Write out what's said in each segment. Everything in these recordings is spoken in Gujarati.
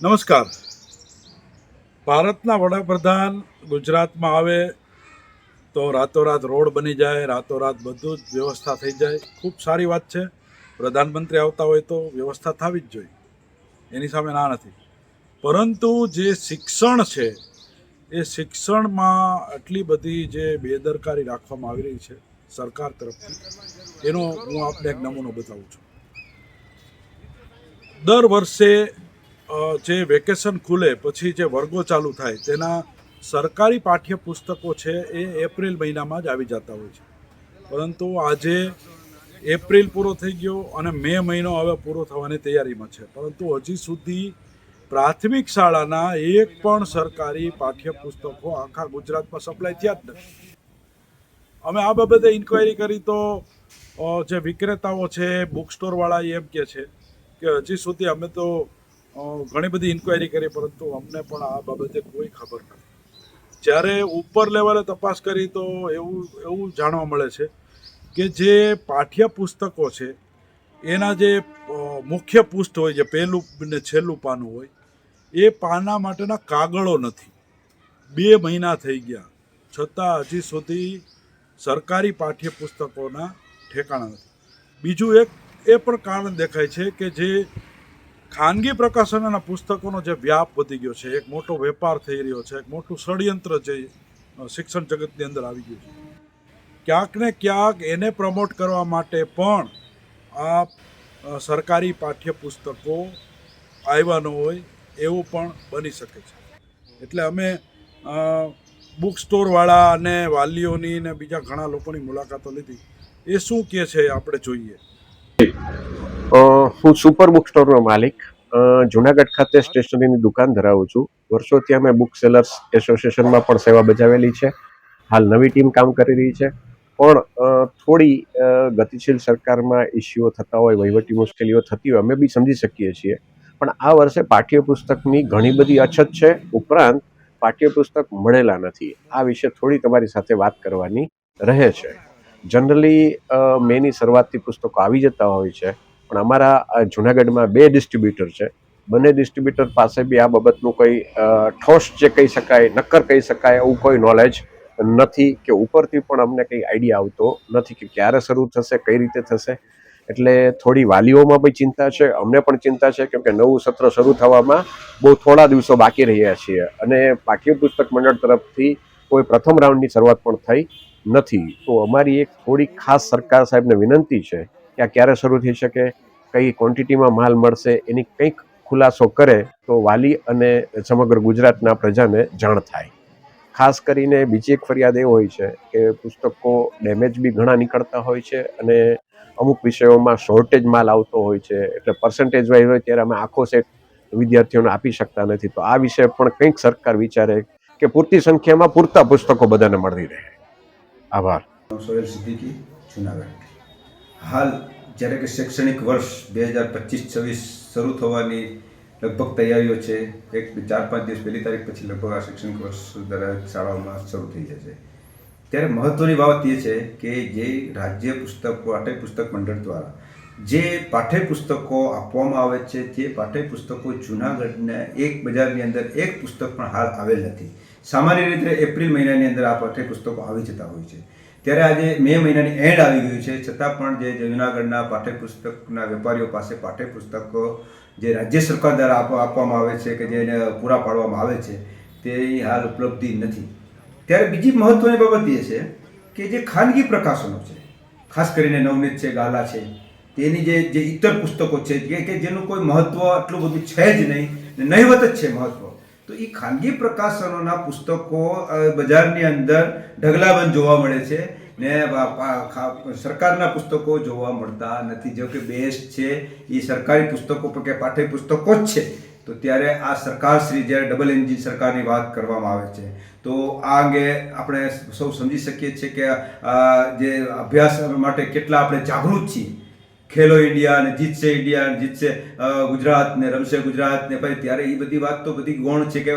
નમસ્કાર. ભારતના વડાપ્રધાન ગુજરાતમાં આવે તો રાતોરાત રોડ બની જાય, રાતોરાત બધું જ વ્યવસ્થા થઈ જાય. ખૂબ સારી વાત છે. પ્રધાનમંત્રી આવતા હોય તો વ્યવસ્થા થવી જ જોઈએ, એની સામે ના નથી. પરંતુ જે શિક્ષણ છે એ શિક્ષણમાં આટલી બધી જે બેદરકારી રાખવામાં આવી રહી છે સરકાર તરફથી, એનો હું આપને એક નમૂનો બતાવું છું. દર વર્ષે જે વેકેશન ખુલે પછી જે વર્ગો ચાલુ થાય તેના સરકારી પાઠ્યપુસ્તકો છે એ એપ્રિલ મહિનામાં જ આવી જતા હોય છે. પરંતુ આજે એપ્રિલ પૂરો થઈ ગયો અને મે મહિનો હવે પૂરો થવાની તૈયારીમાં છે, પરંતુ હજી સુધી પ્રાથમિક શાળાના એક પણ સરકારી પાઠ્યપુસ્તકો આખા ગુજરાતમાં સપ્લાય થયા જ નથી. અમે આ બાબતે ઇન્ક્વાયરી કરી તો જે વિક્રેતાઓ છે, બુક સ્ટોરવાળા એમ કહે છે કે હજી સુધી અમે તો ઘણી બધી ઇન્ક્વાયરી કરી, પરંતુ અમને પણ આ બાબતે કોઈ ખબર નથી. જ્યારે ઉપર લેવલે તપાસ કરી તો એવું જાણવા મળે છે કે જે પાઠ્યપુસ્તકો છે એના જે મુખ્ય પૃષ્ઠ હોય, જે પહેલું ને છેલ્લું પાનું હોય, એ પાના માટેના કાગળો નથી. 2 મહિના થઈ ગયા છતાં હજી સુધી સરકારી પાઠ્યપુસ્તકોના ઠેકાણા નથી. બીજું એક એ પણ કારણ દેખાય છે કે જે ખાનગી પ્રકાશનના પુસ્તકોનો જે વ્યાપ વધી ગયો છે, એક મોટો વેપાર થઈ રહ્યો છે, એક મોટું ષડયંત્ર જે શિક્ષણ જગતની અંદર આવી ગયું છે. ક્યાંક ને ક્યાંક એને પ્રમોટ કરવા માટે પણ આ સરકારી પાઠ્યપુસ્તકો આવ્યા ન હોય એવું પણ બની શકે છે. એટલે અમે બુક સ્ટોરવાળા અને વાલીઓની ને બીજા ઘણા લોકોની મુલાકાતો લીધી. એ શું કહે છે આપણે જોઈએ. હું સુપર બુક સ્ટોરનો માલિક જુનાગઢ ખાતે સ્ટેશનરીની દુકાન ધરાવું છું. વર્ષોથી અમે બુક સેલર્સ એસોસિએશનમાં પણ સેવા બજાવેલી છે. હાલ નવી ટીમ કામ કરી રહી છે, પણ થોડી ગતિશીલ સરકારમાં ઇસ્યુઓ થતા હોય, વહીવટી મુશ્કેલીઓ થતી હોય, અમે બી સમજી શકીએ છીએ. પણ આ વર્ષે પાઠ્યપુસ્તકની ઘણી બધી અછત છે, ઉપરાંત પાઠ્યપુસ્તક મળેલા નથી. આ વિશે થોડી તમારી સાથે વાત કરવાની રહે છે. જનરલી મેની શરૂઆતથી પુસ્તકો આવી જતા હોય છે, પણ અમારા જુનાગઢમાં 2 ડિસ્ટ્રીબ્યુટર છે. બંને ડિસ્ટ્રીબ્યુટર પાસે બી આ બાબતનું કોઈ ઠોસ જે કહી શકાય, નક્કર કહી શકાય એવું કોઈ નોલેજ નથી, કે ઉપરથી પણ અમને કંઈ આઈડિયા આવતો નથી કે ક્યારે શરૂ થશે, કઈ રીતે થશે. એટલે થોડી વાલીઓમાં પણ ચિંતા છે, અમને પણ ચિંતા છે, કેમ કે નવું સત્ર શરૂ થવામાં બહુ થોડા દિવસો બાકી રહ્યા છીએ અને પાઠ્યપુસ્તક મંડળ તરફથી કોઈ પ્રથમ રાઉન્ડની શરૂઆત પણ થઈ નથી. તો અમારી એક થોડી ખાસ સરકાર સાહેબને વિનંતી છે કે આ ક્યારે શરૂ થઈ શકે, કઈ ક્વોન્ટિટીમાં માલ મળશે, એની કંઈક ખુલાસો કરે તો વાલી અને સમગ્ર ગુજરાતના પ્રજાને જાણ થાય. ખાસ કરીને બીજી એક ફરિયાદ એ હોય છે કે પુસ્તકો ડેમેજ બી ઘણા નીકળતા હોય છે અને અમુક વિષયોમાં શોર્ટેજ માલ આવતો હોય છે, એટલે પર્સન્ટેજ વાઇઝ હોય ત્યારે અમે આખો સેટ વિદ્યાર્થીઓને આપી શકતા નથી. તો આ વિષય પણ કંઈક સરકાર વિચારે કે પૂરતી સંખ્યામાં પૂરતા પુસ્તકો બધાને મળી રહે. આભાર. સોહેલ સિદ્દીકી, જુનાગઢ. હાલ જ્યારે કે શૈક્ષણિક વર્ષ 2025-26 શરૂ થવાની લગભગ તૈયારીઓ છે. 4-5 દિવસ પહેલી તારીખ પછી લગભગ આ શૈક્ષણિક વર્ષ દરેક શાળાઓમાં શરૂ થઈ જશે. ત્યારે મહત્ત્વની બાબત એ છે કે જે રાજ્ય પાઠ્યપુસ્તક મંડળ દ્વારા જે પાઠ્યપુસ્તકો આપવામાં આવે છે, જે પાઠ્યપુસ્તકો જૂનાગઢના એક બજારની અંદર એક પુસ્તક પણ હાલ આવેલ નથી. સામાન્ય રીતે એપ્રિલ મહિનાની અંદર આ પાઠ્યપુસ્તકો આવી જતા હોય છે. ત્યારે આજે મે મહિનાની એન્ડ આવી ગયું છે, છતાં પણ જે જૂનાગઢના પાઠ્યપુસ્તકના વેપારીઓ પાસે પાઠ્યપુસ્તકો જે રાજ્ય સરકાર દ્વારા આપવામાં આવે છે, કે જેને પૂરા પાડવામાં આવે છે, તે હાલ ઉપલબ્ધિ નથી. ત્યારે બીજી મહત્ત્વની બાબત એ છે કે જે ખાનગી પ્રકાશનો છે, ખાસ કરીને નવનીત છે, ગાલા છે, તેની જે ઇતર પુસ્તકો છે કે જેનું કોઈ મહત્ત્વ આટલું બધું છે જ નહીં, નહિવત જ છે મહત્ત્વ, તો એ ખાનગી પ્રકાશનોના પુસ્તકો બજારની અંદર ઢગલાબંધ જોવા મળે છે ને સરકારના પુસ્તકો જોવા મળતા નથી. જો કે બેસ્ટ છે એ સરકારી પુસ્તકો કે પાઠ્યપુસ્તકો જ છે. તો ત્યારે આ સરકારશ્રી જ્યારે ડબલ એન્જિન સરકારની વાત કરવામાં આવે છે, તો આ અંગે આપણે સૌ સમજી શકીએ છીએ કે જે અભ્યાસ માટે કેટલા આપણે જાગૃત છીએ. ખેલો ઇન્ડિયા ને જીતશે ઇન્ડિયા, જીતશે ગુજરાત ને રમશે ગુજરાત ને પછી ત્યારે એ બધી વાત તો બધી ગૌણ છે કે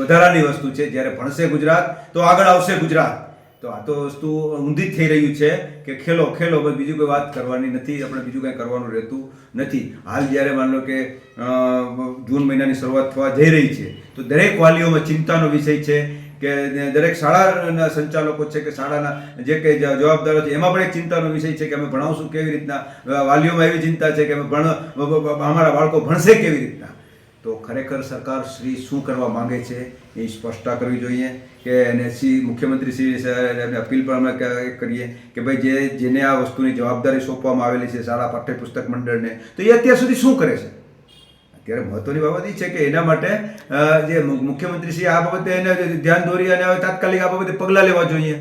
વધારાની વસ્તુ છે. જ્યારે ભણશે ગુજરાત તો આગળ આવશે ગુજરાત. તો આ તો વસ્તુ ઊંધી જ થઈ રહ્યું છે કે ખેલો ખેલો, બસ બીજું કોઈ વાત કરવાની નથી, આપણે બીજું કંઈ કરવાનું રહેતું નથી. હાલ જ્યારે માન લો કે જૂન મહિનાની શરૂઆત થવા જઈ રહી છે તો દરેક વાલીઓમાં ચિંતાનો વિષય છે કે દરેક શાળાના સંચાલકો છે કે શાળાના જે કંઈ જવાબદારો છે એમાં પણ એક ચિંતાનો વિષય છે કે અમે ભણાવશું કેવી રીતના. વાલીઓમાં એવી ચિંતા છે કે અમે અમારા બાળકો ભણશે કેવી રીતના. તો ખરેખર સરકાર શ્રી શું કરવા માંગે છે એ સ્પષ્ટતા કરવી જોઈએ કે અને મુખ્યમંત્રી શ્રી અપીલ પણ અમે કરીએ કે ભાઈ જેને આ વસ્તુની જવાબદારી સોંપવામાં આવેલી છે શાળા પાઠ્યપુસ્તક મંડળને, તો એ અત્યાર સુધી શું કરે છે. અત્યારે મહત્વની બાબત એ છે કે એના માટે જે મુખ્યમંત્રી શ્રી આ બાબતે એને ધ્યાન દોરી અને તાત્કાલિક આ બાબતે પગલાં લેવા જોઈએ.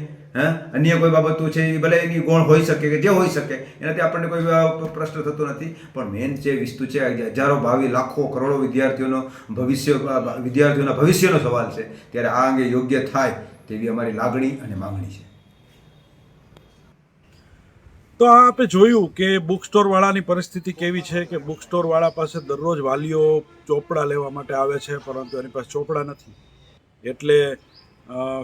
અન્ય કોઈ બાબતો છે એ ભલે એની ગૌણ હોઈ શકે કે જે હોઈ શકે એનાથી આપણને કોઈ પ્રશ્ન થતો નથી, પણ મેન જે વસ્તુ છે હજારો ભાવિ લાખો કરોડો વિદ્યાર્થીઓના ભવિષ્યનો સવાલ છે, ત્યારે આ અંગે યોગ્ય થાય તેવી અમારી લાગણી અને માંગણી છે. તો આ આપણે જોયું કે બુક સ્ટોરવાળાની પરિસ્થિતિ કેવી છે કે બુક સ્ટોરવાળા પાસે દરરોજ વાલીઓ ચોપડા લેવા માટે આવે છે, પરંતુ એની પાસે ચોપડા નથી. એટલે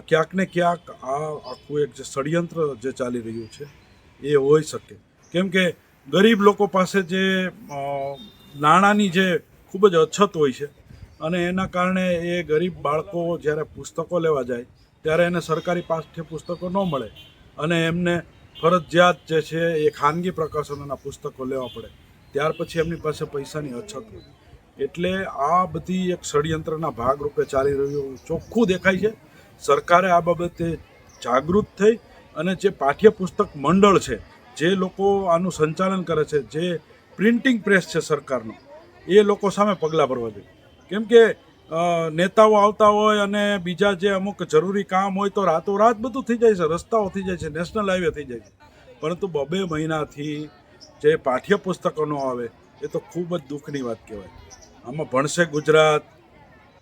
ક્યાંક ને ક્યાંક આ આખું એક જે ષડયંત્ર જે ચાલી રહ્યું છે એ હોઈ શકે. કેમ કે ગરીબ લોકો પાસે જે નાણાંની જે ખૂબ જ અછત હોય છે અને એના કારણે એ ગરીબ બાળકો જ્યારે પુસ્તકો લેવા જાય ત્યારે એને સરકારી પાઠ્યપુસ્તકો ન મળે અને એમને ફરજિયાત જે છે એ ખાનગી પ્રકાશનોના પુસ્તકો લેવા પડે. ત્યાર પછી એમની પાસે પૈસાની અછત હોય. એટલે આ બધી એક ષડયંત્રના ભાગરૂપે ચાલી રહ્યું ચોખ્ખું દેખાય છે. સરકારે આ બાબતે જાગૃત થઈ અને જે પાઠ્યપુસ્તક મંડળ છે, જે લોકો આનું સંચાલન કરે છે, જે પ્રિન્ટિંગ પ્રેસ છે સરકારનો, એ લોકો સામે પગલાં ભરવા જોઈએ. કેમ કે નેતાઓ આવતા હોય અને બીજા જે અમુક જરૂરી કામ હોય તો રાતોરાત બધું થઈ જાય છે, રસ્તાઓ થઈ જાય છે, નેશનલ હાઈવે થઈ જાય છે. પરંતુ 2 મહિનાથી જે પાઠ્યપુસ્તકો ન આવે એ તો ખૂબ જ દુઃખની વાત કહેવાય. આમાં ભણશે ગુજરાત,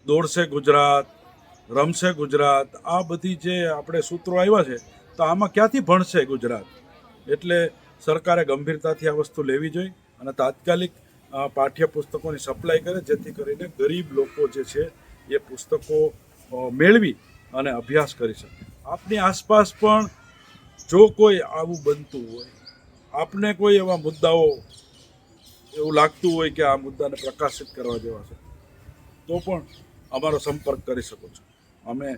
દોડશે ગુજરાત, રમશે ગુજરાત, આ બધી જે આપણે સૂત્રો આવ્યા છે તો આમાં ક્યાંથી ભણશે ગુજરાત. એટલે સરકારે ગંભીરતાથી આ વસ્તુ લેવી જોઈએ અને તાત્કાલિક પાઠ્યપુસ્તકોની સપ્લાય કરે, જેથી કરીને ગરીબ લોકો જે છે એ પુસ્તકો મેળવી અને અભ્યાસ કરી શકે. આપની આસપાસ પણ જો કોઈ આવું બનતું હોય, આપને કોઈ એવા મુદ્દાઓ એવું લાગતું હોય કે આ મુદ્દાને પ્રકાશિત કરવા જેવા છે, તો પણ અમારો સંપર્ક કરી શકો છો. અમે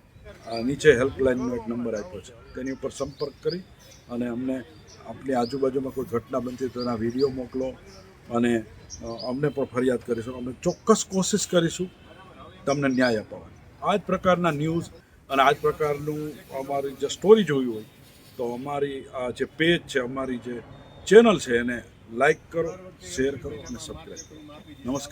નીચે હેલ્પલાઇનનો એક નંબર આપ્યો છે, તેની ઉપર સંપર્ક કરી અને અમને આપની આજુબાજુમાં કોઈ ઘટના બનતી તો એના વિડીયો મોકલો અને અમને પણ ફરિયાદ કરીશું. અમે ચોક્કસ કોશિશ કરીશું તમને ન્યાય અપાવવાની. આ જ પ્રકારના ન્યૂઝ અને આ જ પ્રકારનું અમારી જે સ્ટોરી જોવી હોય તો અમારી આ જે પેજ છે, અમારી જે ચેનલ છે એને લાઈક કરો, શેર કરો અને સબસ્ક્રાઈબ કરો. નમસ્કાર.